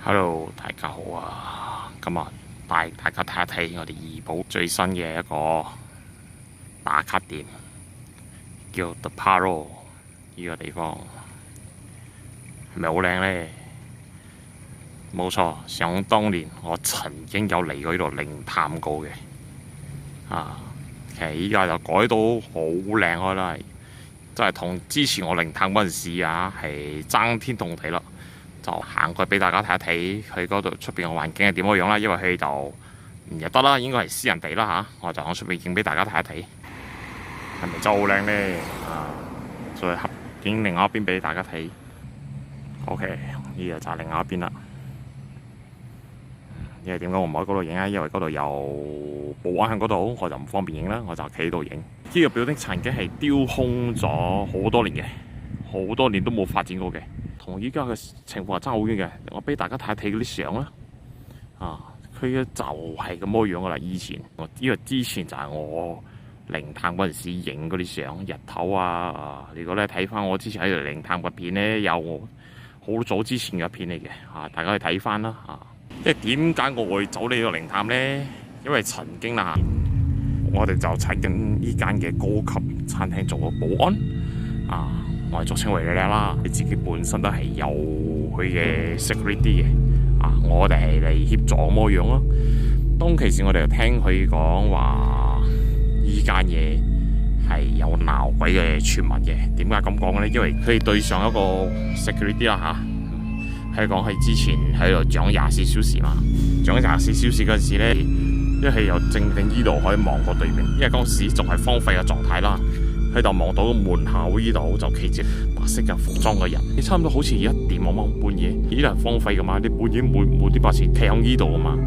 Hello，大家好啊！今日帶大家睇一睇我哋怡保最新嘅一個打卡點，叫 The Paro 呢個地方，係咪好靚呢？冇錯，想當年我曾經有嚟過呢度靈探過嘅，其實依家就改到好靚開啦，真係同之前我靈探嗰陣時係爭天動地啦。就行過俾大家睇一睇佢嗰度出邊嘅環境係點樣啦，因為佢就唔入得啦，應該係私人地啦我就喺出邊影俾大家睇一睇，係咪真係好靚呢？再合影另外一邊俾大家睇。OK， 呢個就係另外一邊啦。因為點解我唔喺嗰度影啊？因為嗰度有保安喺嗰度，我就唔方便影啦，我就企喺度影。呢個表丁曾經係丟空咗好多年嘅，好多年都冇發展過嘅。同依家嘅情況係爭好遠嘅，我俾大家睇睇嗰啲相啦。佢嘅就係咁樣噶啦。以前因為之前就係我靈探嗰陣時影嗰啲相，日頭如果咧睇翻我之前喺度靈探嘅片咧，有我好早之前嘅片嚟嘅大家去睇翻啦。即係點解我會走呢個靈探咧？因為曾經我哋就曾經呢間嘅高級餐廳做過保安我係俗稱為你啦，你自己本身都係有佢嘅 security 嘅，我哋係嚟協助咁樣咯。當其時我哋就聽佢講話，依間嘢係有鬧鬼嘅傳聞嘅。點解咁講咧？因為佢對上一個 security 啦係講佢之前喺度講24小時嘛，講24小時嗰陣時咧，因為佢又正呢度可以望過對面，因為嗰時仲係荒廢嘅狀態啦。喺度望到門口呢度就企住白色嘅服裝嘅人，你差唔多好似1點半夜，呢度係荒廢噶嘛，你半夜冇啲白事企喺呢度噶嘛，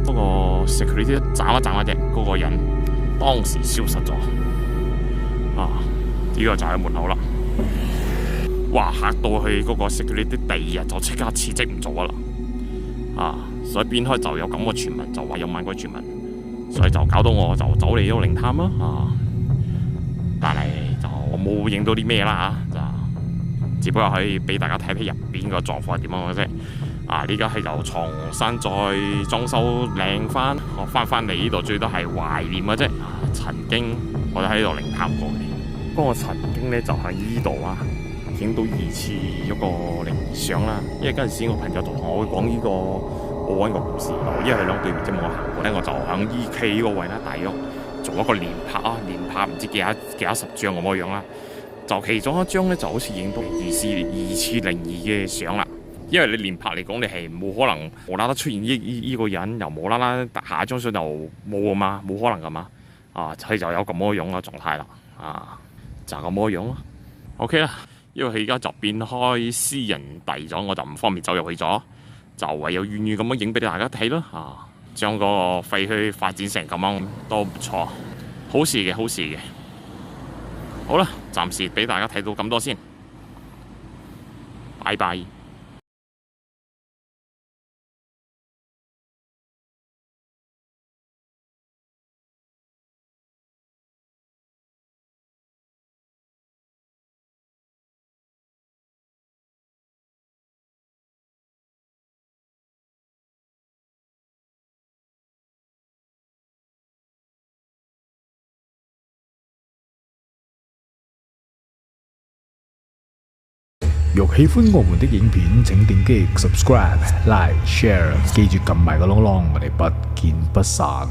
嗰個 security 一眨一眨嘅啫，嗰個人當時消失咗，呢個就喺門口啦。哇！嚇到去嗰個 security 第2日就即刻辭職唔做啦，所以變開就有咁嘅傳聞，就話有猛鬼傳聞，所以就搞到我就走嚟呢個靈探啦，但係就我冇影到啲咩啦就只不過可以俾大家睇睇入邊個狀況係點樣嘅啫。呢家係就重新再裝修靚翻，我翻嚟呢度最多係懷念嘅啫。曾經我哋喺度靈探過嘅，不過我曾經咧就喺呢度影到2次一個靈異相啦。因為嗰陣時我朋友就同我講呢個保安個故事，因為兩對面即冇我行過咧，我就喺EK呢個位啦，大約做一個連拍唔知幾多十張咁樣啦，就其中一張咧就好似影到2次靈異嘅相啦。因為你連拍嚟講，你係冇可能無啦啦出現呢個人，又無啦啦下一張相就冇啊嘛，冇可能噶嘛。佢就有咁樣嘅狀態啦。就咁樣咯。OK 啦，因為佢而家就變開私人地咗，我就唔方便走入去咗，就唯有遠遠咁樣影俾大家睇咯。將嗰個廢墟發展成咁樣都唔錯，好事嘅，好事嘅。好啦，暫時俾大家睇到咁多先，拜拜。若喜歡我們的影片，請點擊 subscribe、like、share，記住撳埋個啷啷，我哋不見不散。